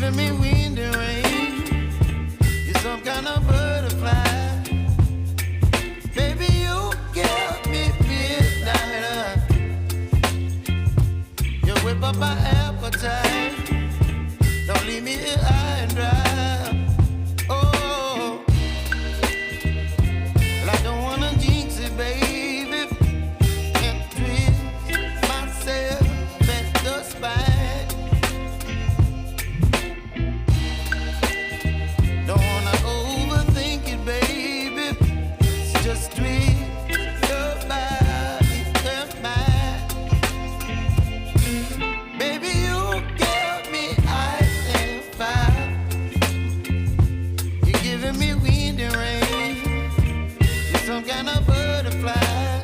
giving me wind and rain. You're some kind of butterfly. Baby, you give me midnight. You whip up my appetite. Don't leave me here high and dry. Oh, well, I don't wanna jinx it, baby, and twist myself at the spine. Don't wanna overthink it, baby. It's just twist your body and mine. Baby, you give me ice and fire. You're giving me wind and rain. You're some kind of butterfly.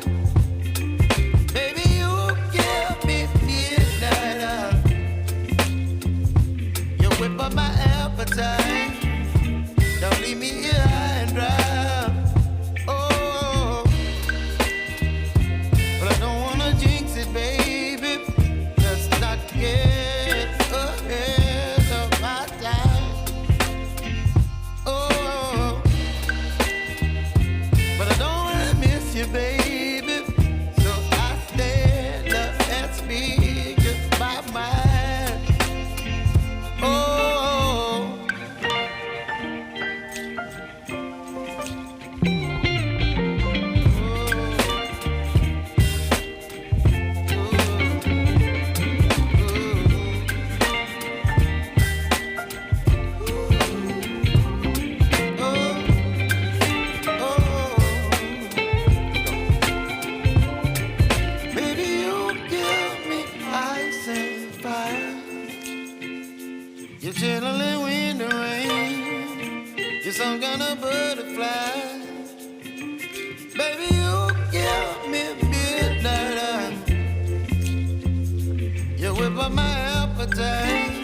Baby, you give me midnight. You whip up my appetite. Don't leave me here high and dry. Oh, but I don't wanna jinx it, baby. Let's not get ahead of my time. Oh, but I don't wanna miss you, baby. So I stand up and speak my mind. Oh. Baby, you give me ice and fire. You're chilling wind and rain. You're some kind of butterfly. Baby, you give me midnight. You whip up my appetite.